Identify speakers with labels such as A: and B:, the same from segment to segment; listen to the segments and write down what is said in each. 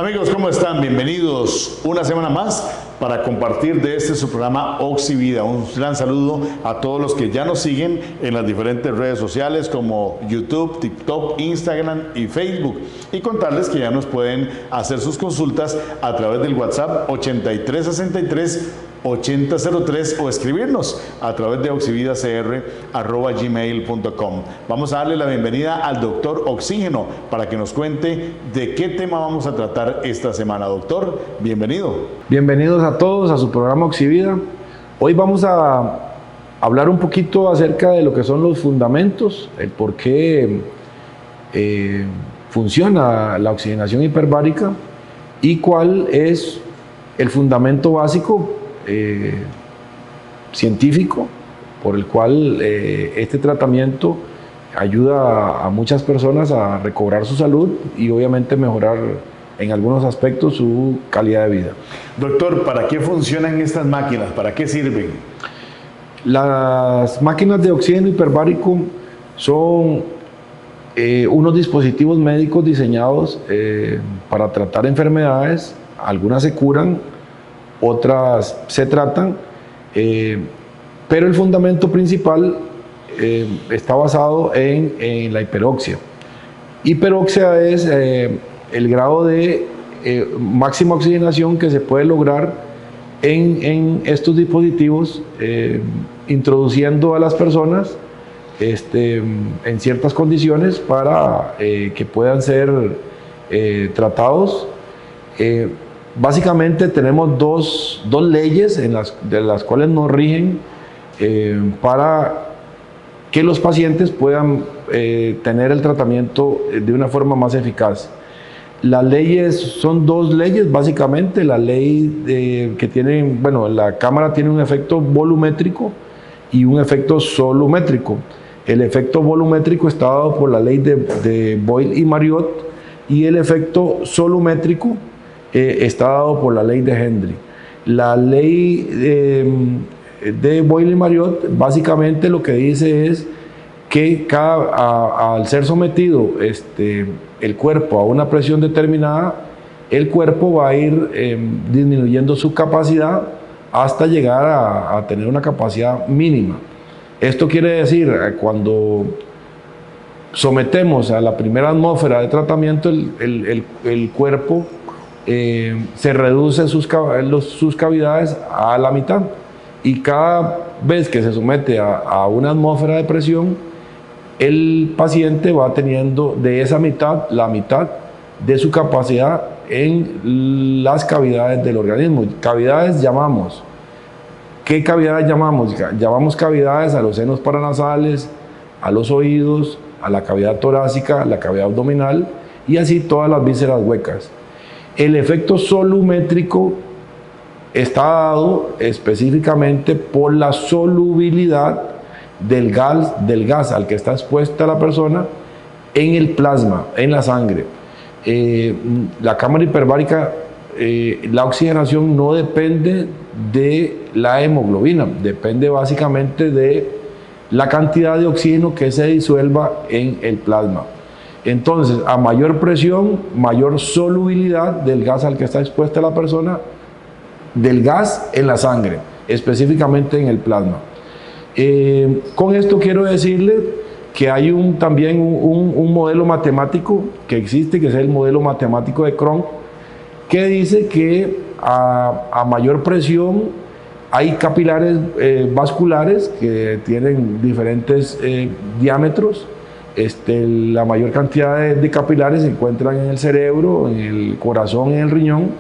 A: amigos, ¿cómo están? Bienvenidos una semana más para compartir de su programa Oxivida. Un gran saludo a todos los que ya nos siguen en las diferentes redes sociales como YouTube, TikTok, Instagram y Facebook. Y contarles que ya nos pueden hacer sus consultas a través del WhatsApp 8363-8003 o escribirnos a través de oxividacr@gmail.com. Vamos a darle la bienvenida al doctor Oxígeno para que nos cuente de qué tema vamos a tratar esta semana. Doctor, bienvenido.
B: Bienvenidos a todos a su programa Oxivida. Hoy vamos a hablar un poquito acerca de lo que son los fundamentos, el por qué funciona la oxigenación hiperbárica y cuál es el fundamento básico científico por el cual este tratamiento ayuda a muchas personas a recobrar su salud y obviamente mejorar en algunos aspectos su calidad de vida.
A: Doctor, ¿para qué funcionan estas máquinas? ¿Para qué sirven?
B: Las máquinas de oxígeno hiperbárico son unos dispositivos médicos diseñados para tratar enfermedades. Algunas se curan, otras se tratan, pero el fundamento principal está basado en la hiperoxia. Hiperoxia es el grado de máxima oxigenación que se puede lograr en estos dispositivos, introduciendo a las personas en ciertas condiciones para que puedan ser tratados. Básicamente tenemos dos leyes de las cuales nos rigen para que los pacientes puedan tener el tratamiento de una forma más eficaz. Las leyes son dos leyes, básicamente. La ley que tiene, bueno, la cámara tiene un efecto volumétrico y un efecto solumétrico. El efecto volumétrico está dado por la ley de Boyle y Marriott y el efecto solumétrico está dado por la ley de Hendry. La ley de Boyle y Marriott básicamente lo que dice es que al ser sometido el cuerpo a una presión determinada, el cuerpo va a ir disminuyendo su capacidad hasta llegar a tener una capacidad mínima. Esto quiere decir, cuando sometemos a la primera atmósfera de tratamiento, el cuerpo se reduce sus cavidades a la mitad, y cada vez que se somete a una atmósfera de presión, el paciente va teniendo de esa mitad, la mitad de su capacidad en las cavidades del organismo. Cavidades llamamos. ¿Qué cavidades llamamos? Llamamos cavidades a los senos paranasales, a los oídos, a la cavidad torácica, a la cavidad abdominal y así todas las vísceras huecas. El efecto solumétrico está dado específicamente por la solubilidad del gas al que está expuesta la persona en el plasma, en la sangre. La cámara hiperbárica, la oxigenación no depende de la hemoglobina, depende básicamente de la cantidad de oxígeno que se disuelva en el plasma. Entonces, a mayor presión, mayor solubilidad del gas al que está expuesta la persona, del gas en la sangre, específicamente en el plasma. Con esto quiero decirle que hay también un modelo matemático que existe, que es el modelo matemático de Cronk, que dice que a mayor presión hay capilares vasculares que tienen diferentes diámetros. La mayor cantidad de capilares se encuentran en el cerebro, en el corazón, en el riñón.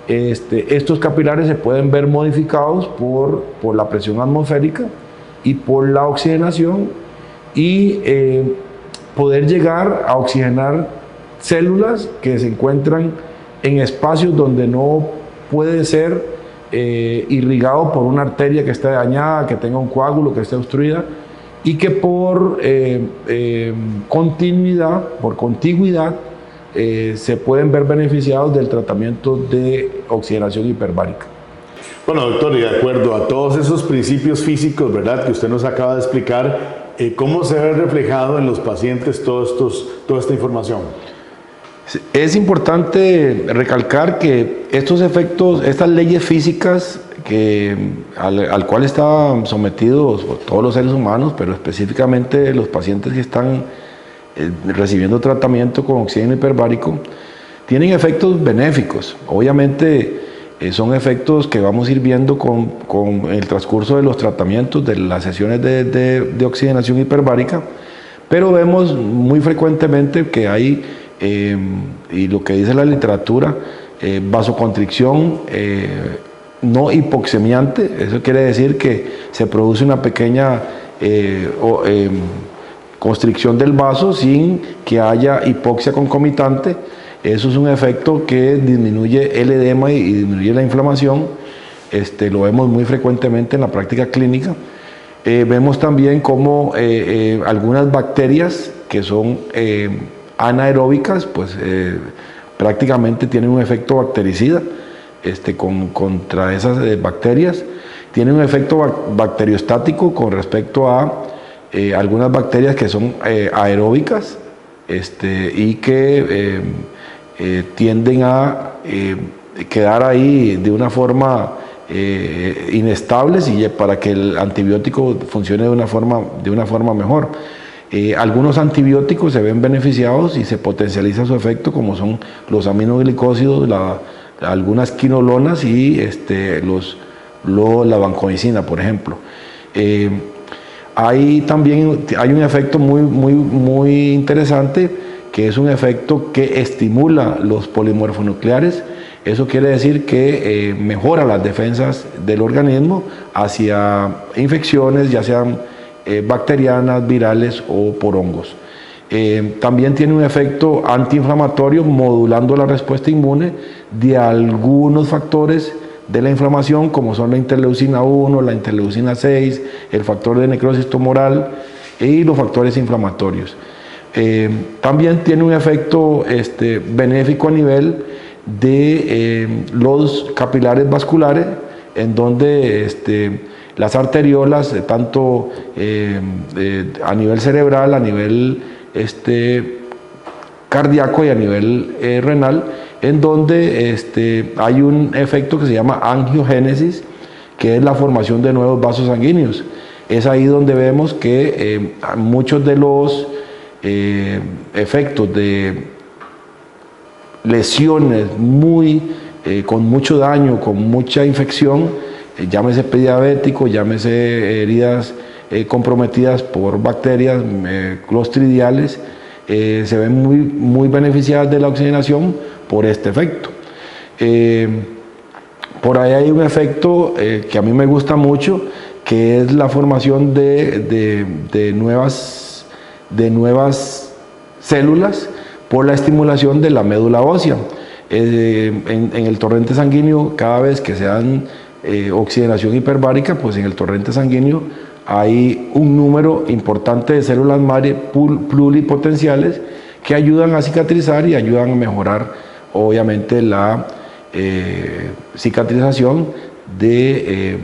B: Estos capilares se pueden ver modificados por la presión atmosférica y por la oxigenación y poder llegar a oxigenar células que se encuentran en espacios donde no puede ser irrigado por una arteria que esté dañada, que tenga un coágulo, que esté obstruida, y que por continuidad, por contigüidad, se pueden ver beneficiados del tratamiento de oxigenación hiperbárica.
A: Bueno, doctor, y de acuerdo a todos esos principios físicos, ¿verdad?, que usted nos acaba de explicar, ¿cómo se ve reflejado en los pacientes toda esta información?
B: Es importante recalcar que estos efectos, estas leyes físicas al cual están sometidos todos los seres humanos, pero específicamente los pacientes que están recibiendo tratamiento con oxígeno hiperbárico, tienen efectos benéficos. Obviamente son efectos que vamos a ir viendo con el transcurso de los tratamientos, de las sesiones de oxigenación hiperbárica, pero vemos muy frecuentemente que hay, y lo que dice la literatura, vasoconstricción no hipoxemiante. Eso quiere decir que se produce una pequeña constricción del vaso sin que haya hipoxia concomitante. Eso es un efecto que disminuye el edema y disminuye la inflamación. Lo vemos muy frecuentemente en la práctica clínica. Vemos también como algunas bacterias que son anaeróbicas, pues prácticamente tienen un efecto bactericida contra esas bacterias. Tienen un efecto bacteriostático con respecto a algunas bacterias que son aeróbicas y que tienden a quedar ahí de una forma inestables, y para que el antibiótico funcione de una forma mejor. Algunos antibióticos se ven beneficiados y se potencializa su efecto, como son los aminoglicósidos, algunas quinolonas y la vancomicina, por ejemplo. Hay un efecto muy interesante, que es un efecto que estimula los polimorfonucleares. Eso quiere decir que mejora las defensas del organismo hacia infecciones, ya sean bacterianas, virales o por hongos. También tiene un efecto antiinflamatorio, modulando la respuesta inmune de algunos factores de la inflamación, como son la interleucina 1, la interleucina 6, el factor de necrosis tumoral y los factores inflamatorios. También tiene un efecto benéfico a nivel de los capilares vasculares, en donde las arteriolas, tanto a nivel cerebral, a nivel cardíaco y a nivel renal, en donde hay un efecto que se llama angiogénesis, que es la formación de nuevos vasos sanguíneos. Es ahí donde vemos que muchos de los efectos de lesiones con mucho daño, con mucha infección, llámese prediabético, llámese heridas comprometidas por bacterias clostridiales, se ven muy beneficiadas de la oxigenación por este efecto. Por ahí hay un efecto que a mí me gusta mucho, que es la formación de nuevas células por la estimulación de la médula ósea. En el torrente sanguíneo, cada vez que se dan oxigenación hiperbárica, pues en el torrente sanguíneo hay un número importante de células madre pluripotenciales que ayudan a cicatrizar y ayudan a mejorar, obviamente, la cicatrización de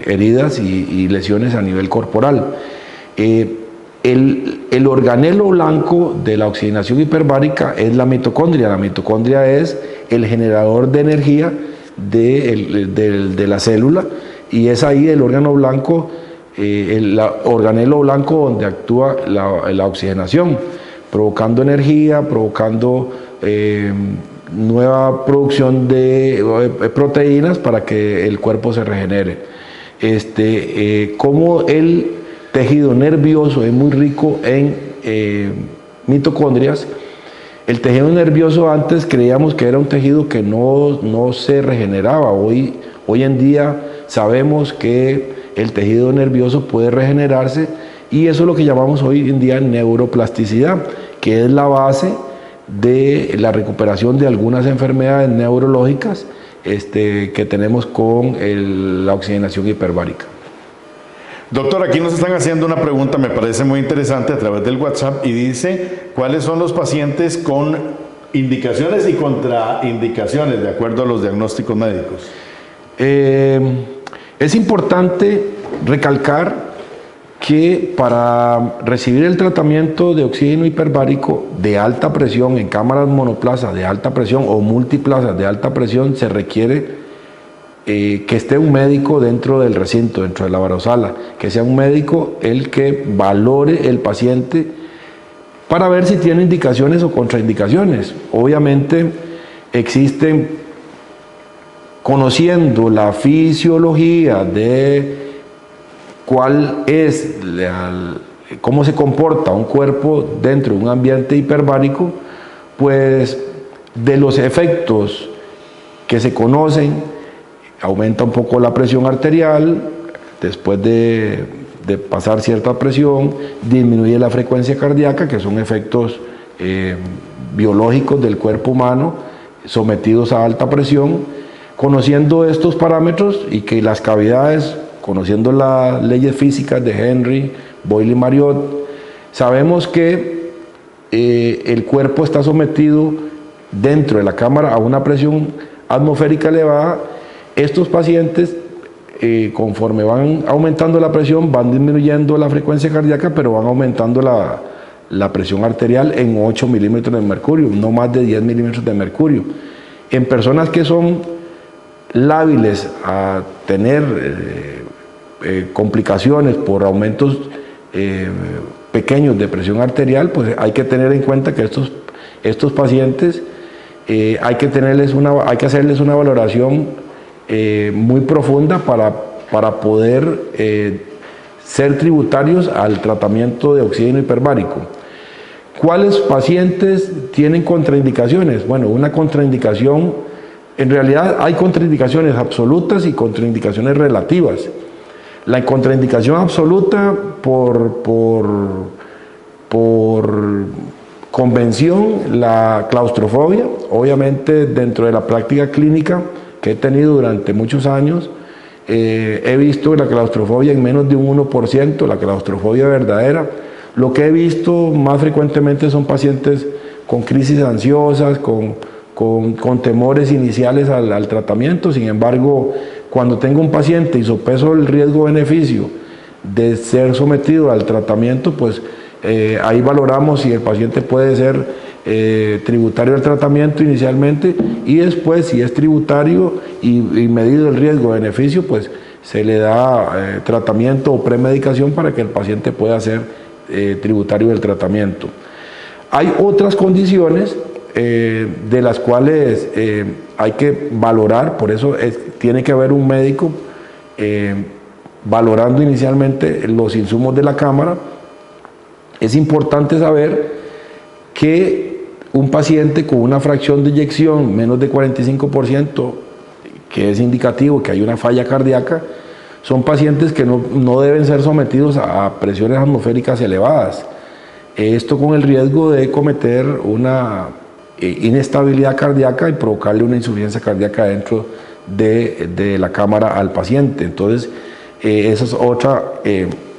B: heridas y lesiones a nivel corporal. El organelo blanco de la oxigenación hiperbárica es la mitocondria. La mitocondria es el generador de energía de la célula, y es ahí el órgano blanco, el organelo blanco, donde actúa la oxigenación, provocando energía, provocando nueva producción de proteínas para que el cuerpo se regenere. Como el tejido nervioso es muy rico en mitocondrias, el tejido nervioso antes creíamos que era un tejido que no se regeneraba. Hoy en día sabemos que el tejido nervioso puede regenerarse, y eso es lo que llamamos hoy en día neuroplasticidad, que es la base de la recuperación de algunas enfermedades neurológicas que tenemos con la oxigenación hiperbárica.
A: Doctor, aquí nos están haciendo una pregunta, me parece muy interesante, a través del WhatsApp, y dice: ¿cuáles son los pacientes con indicaciones y contraindicaciones de acuerdo a los diagnósticos médicos?
B: Es importante recalcar que para recibir el tratamiento de oxígeno hiperbárico de alta presión en cámaras monoplaza de alta presión o multiplazas de alta presión se requiere que esté un médico dentro del recinto, dentro de la barosala, que sea un médico el que valore el paciente para ver si tiene indicaciones o contraindicaciones. Obviamente existen, conociendo la fisiología de cuál es, cómo se comporta un cuerpo dentro de un ambiente hiperbárico, pues de los efectos que se conocen, aumenta un poco la presión arterial, después de pasar cierta presión, disminuye la frecuencia cardíaca, que son efectos biológicos del cuerpo humano sometidos a alta presión. Conociendo estos parámetros y que las cavidades, conociendo las leyes físicas de Henry, Boyle y Marriott, sabemos que el cuerpo está sometido dentro de la cámara a una presión atmosférica elevada. Estos pacientes, conforme van aumentando la presión, van disminuyendo la frecuencia cardíaca, pero van aumentando la presión arterial en 8 milímetros de mercurio, no más de 10 milímetros de mercurio. En personas que son lábiles a tener complicaciones por aumentos pequeños de presión arterial, pues hay que tener en cuenta que estos pacientes hay que hacerles una valoración muy profunda para poder ser tributarios al tratamiento de oxígeno hiperbárico. ¿Cuáles pacientes tienen contraindicaciones? Bueno, una contraindicación, en realidad hay contraindicaciones absolutas y contraindicaciones relativas. La contraindicación absoluta por convención, la claustrofobia, obviamente dentro de la práctica clínica que he tenido durante muchos años, he visto la claustrofobia en menos de un 1%, la claustrofobia verdadera. Lo que he visto más frecuentemente son pacientes con crisis ansiosas, con temores iniciales al tratamiento. Sin embargo, cuando tengo un paciente y sopeso el riesgo-beneficio de ser sometido al tratamiento, pues ahí valoramos si el paciente puede ser tributario al tratamiento inicialmente, y después, si es tributario y medido el riesgo-beneficio, pues se le da tratamiento o premedicación para que el paciente pueda ser tributario del tratamiento. Hay otras condiciones de las cuales hay que valorar, por eso tiene que haber un médico valorando inicialmente los insumos de la cámara. Es importante saber que un paciente con una fracción de eyección menos de 45%, que es indicativo que hay una falla cardíaca, son pacientes que no deben ser sometidos a presiones atmosféricas elevadas. Esto con el riesgo de cometer una inestabilidad cardíaca y provocarle una insuficiencia cardíaca dentro de la cámara al paciente. Entonces, esa es otra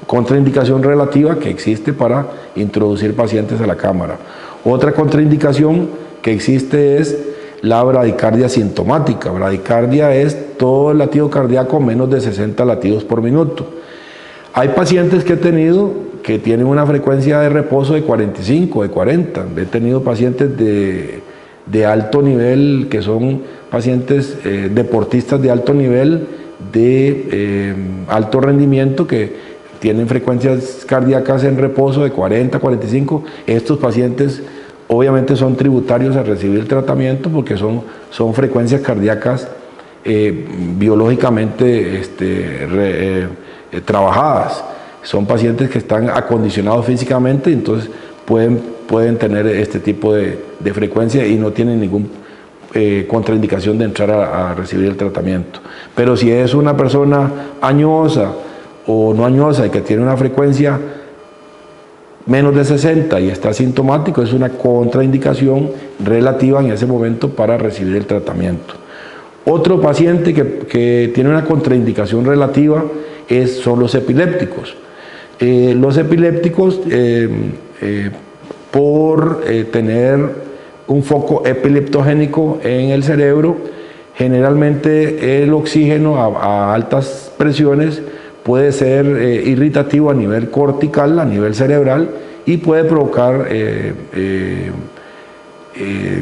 B: contraindicación relativa que existe para introducir pacientes a la cámara. Otra contraindicación que existe es la bradicardia sintomática. Bradicardia es todo el latido cardíaco menos de 60 latidos por minuto. Hay pacientes que he tenido que tienen una frecuencia de reposo de 45, de 40. He tenido pacientes de alto nivel, que son pacientes deportistas de alto nivel, de alto rendimiento, que tienen frecuencias cardíacas en reposo de 40, 45. Estos pacientes obviamente son tributarios a recibir el tratamiento porque son frecuencias cardíacas biológicamente trabajadas. Son pacientes que están acondicionados físicamente, y entonces pueden tener este tipo de frecuencia y no tienen ninguna contraindicación de entrar a recibir el tratamiento. Pero si es una persona añosa o no añosa y que tiene una frecuencia menos de 60 y está sintomático, es una contraindicación relativa en ese momento para recibir el tratamiento. Otro paciente que tiene una contraindicación relativa son los epilépticos. Los epilépticos, por tener un foco epileptogénico en el cerebro, generalmente el oxígeno a altas presiones puede ser irritativo a nivel cortical, a nivel cerebral, y puede provocar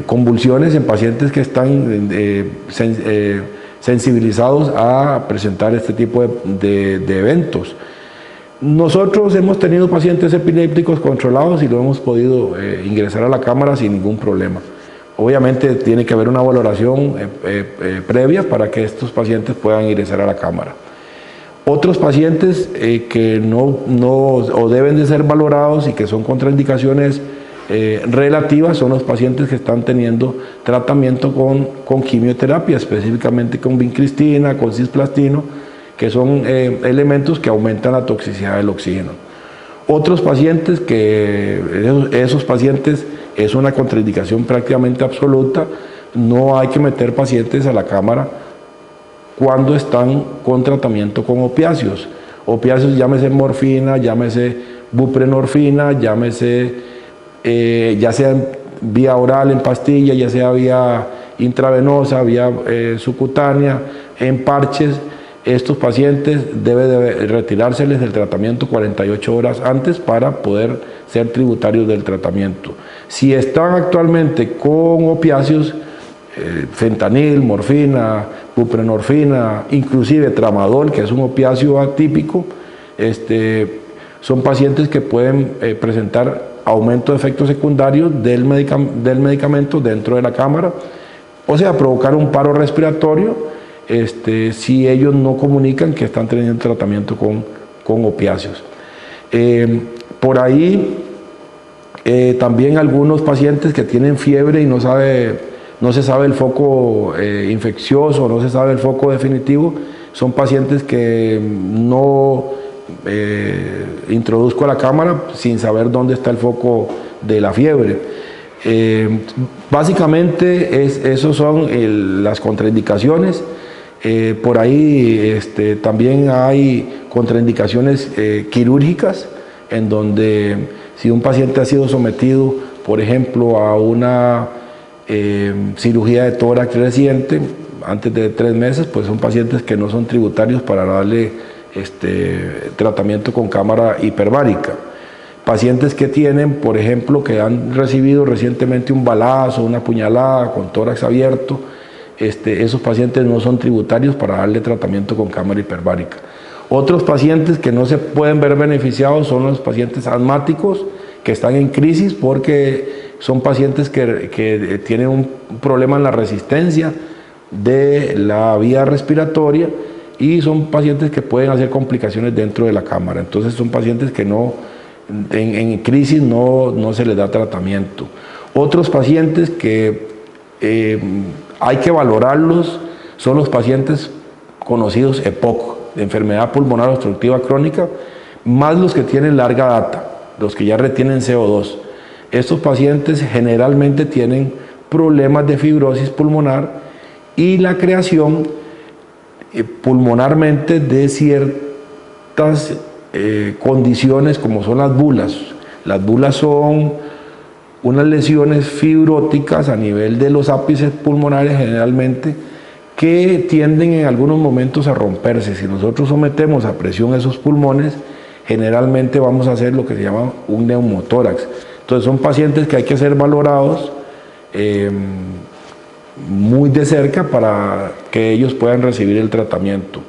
B: convulsiones en pacientes que están sensibilizados a presentar este tipo de eventos. Nosotros hemos tenido pacientes epilépticos controlados y lo hemos podido ingresar a la cámara sin ningún problema. Obviamente tiene que haber una valoración previa para que estos pacientes puedan ingresar a la cámara. Otros pacientes que o deben de ser valorados y que son contraindicaciones relativas son los pacientes que están teniendo tratamiento con quimioterapia, específicamente con vincristina, con cisplastino, que son elementos que aumentan la toxicidad del oxígeno. Otros pacientes esos pacientes es una contraindicación prácticamente absoluta, no hay que meter pacientes a la cámara cuando están con tratamiento con opiáceos. Opiáceos, llámese morfina, llámese buprenorfina, llámese ya sea vía oral en pastilla, ya sea vía intravenosa, vía subcutánea, en parches. Estos pacientes debe de retirárseles del tratamiento 48 horas antes para poder ser tributarios del tratamiento. Si están actualmente con opiáceos, fentanil, morfina, buprenorfina, inclusive tramadol, que es un opiáceo atípico, son pacientes que pueden presentar aumento de efectos secundarios del medicamento dentro de la cámara, o sea, provocar un paro respiratorio si ellos no comunican que están teniendo tratamiento con opiáceos. Por ahí también algunos pacientes que tienen fiebre y no se sabe el foco infeccioso, no se sabe el foco definitivo, son pacientes que no introduzco a la cámara sin saber dónde está el foco de la fiebre. Básicamente esos son las contraindicaciones. Por ahí también hay contraindicaciones quirúrgicas, en donde si un paciente ha sido sometido, por ejemplo, a una cirugía de tórax reciente, antes de 3 meses, pues son pacientes que no son tributarios para darle tratamiento con cámara hiperbárica. Pacientes que tienen, por ejemplo, que han recibido recientemente un balazo, una puñalada con tórax abierto, esos pacientes no son tributarios para darle tratamiento con cámara hiperbárica. Otros pacientes que no se pueden ver beneficiados son los pacientes asmáticos que están en crisis porque son pacientes que tienen un problema en la resistencia de la vía respiratoria y son pacientes que pueden hacer complicaciones dentro de la cámara. Entonces son pacientes que en crisis no se les da tratamiento. Otros pacientes que hay que valorarlos son los pacientes conocidos EPOC, de enfermedad pulmonar obstructiva crónica, más los que tienen larga data, los que ya retienen CO2. Estos pacientes generalmente tienen problemas de fibrosis pulmonar y la creación pulmonarmente de ciertas condiciones como son las bulas. Las bulas son unas lesiones fibróticas a nivel de los ápices pulmonares generalmente que tienden en algunos momentos a romperse. Si nosotros sometemos a presión esos pulmones, generalmente vamos a hacer lo que se llama un neumotórax. Entonces son pacientes que hay que ser valorados muy de cerca para que ellos puedan recibir el tratamiento.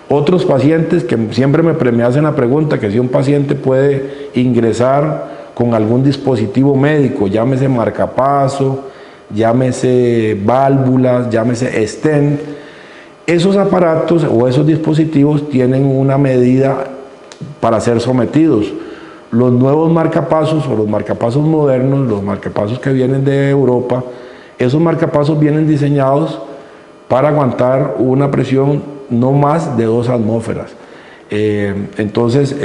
B: Otros pacientes que siempre me hacen la pregunta que si un paciente puede ingresar con algún dispositivo médico, llámese marcapaso, llámese válvulas, llámese stent. Esos aparatos o esos dispositivos tienen una medida para ser sometidos. Los nuevos marcapasos o los marcapasos modernos, los marcapasos que vienen de Europa, esos marcapasos vienen diseñados para aguantar una presión no más de 2 atmósferas. Entonces,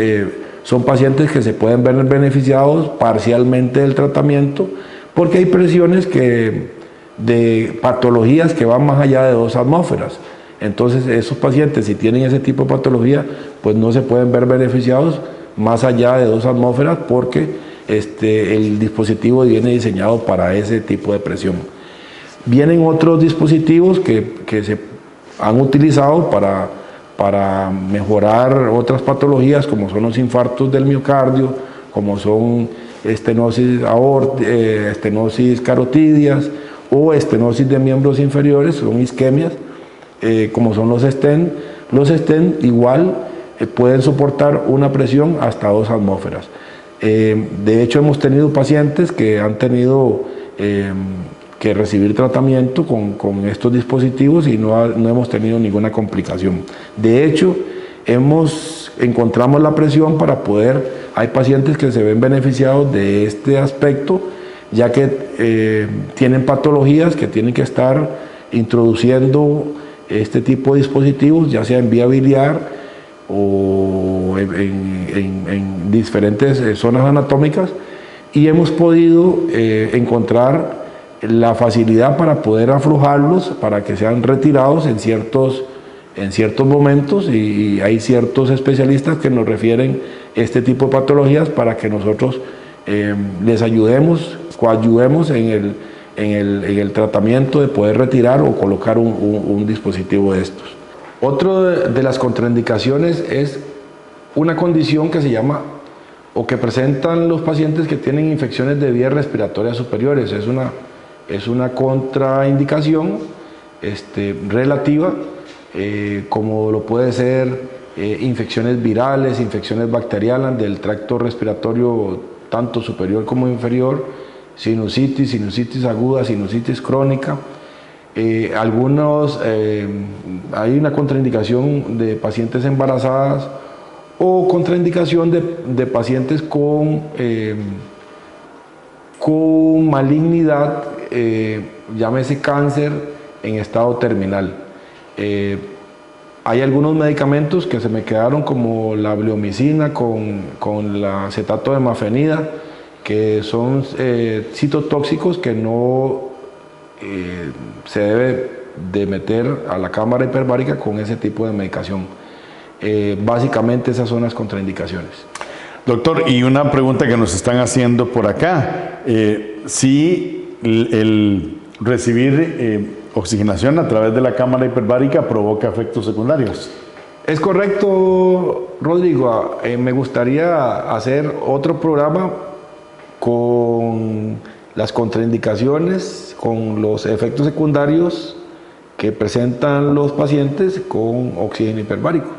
B: son pacientes que se pueden ver beneficiados parcialmente del tratamiento porque hay presiones de patologías que van más allá de 2 atmósferas. Entonces esos pacientes, si tienen ese tipo de patología, pues no se pueden ver beneficiados más allá de 2 atmósferas porque el dispositivo viene diseñado para ese tipo de presión. Vienen otros dispositivos que se han utilizado para para mejorar otras patologías como son los infartos del miocardio, como son estenosis carotidias o estenosis de miembros inferiores, son isquemias, como son los stent. Los stent igual pueden soportar una presión hasta 2 atmósferas. De hecho, hemos tenido pacientes que han tenido que recibir tratamiento con estos dispositivos y no hemos tenido ninguna complicación. De hecho, encontramos la presión para hay pacientes que se ven beneficiados de este aspecto, ya que tienen patologías que tienen que estar introduciendo este tipo de dispositivos, ya sea en vía biliar o en diferentes zonas anatómicas, y hemos podido encontrar la facilidad para poder aflojarlos, para que sean retirados en ciertos momentos, y hay ciertos especialistas que nos refieren este tipo de patologías para que nosotros les coayudemos en el tratamiento de poder retirar o colocar un dispositivo de estos. Otra de las contraindicaciones es una condición que se llama, o que presentan los pacientes que tienen infecciones de vías respiratorias superiores. Es una contraindicación relativa, como lo puede ser infecciones virales, infecciones bacterianas del tracto respiratorio tanto superior como inferior, sinusitis aguda, sinusitis crónica. Hay una contraindicación de pacientes embarazadas o contraindicación de pacientes con malignidad, llámese cáncer en estado terminal. Hay algunos medicamentos que se me quedaron, como la bleomicina con la acetato de mafenida, que son citotóxicos que no se debe de meter a la cámara hiperbárica con ese tipo de medicación. Básicamente esas son las contraindicaciones.
A: Doctor, y una pregunta que nos están haciendo por acá, si el recibir oxigenación a través de la cámara hiperbárica provoca efectos secundarios.
B: Es correcto, Rodrigo. Me gustaría hacer otro programa con las contraindicaciones, con los efectos secundarios que presentan los pacientes con oxígeno hiperbárico.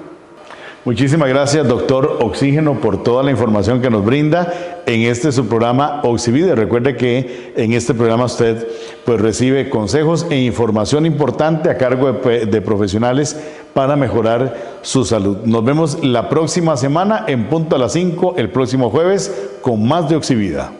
A: Muchísimas gracias, doctor Oxígeno, por toda la información que nos brinda en su programa Oxivida. Recuerde que en este programa usted recibe consejos e información importante a cargo de profesionales para mejorar su salud. Nos vemos la próxima semana en punto a las 5, el próximo jueves, con más de Oxivida.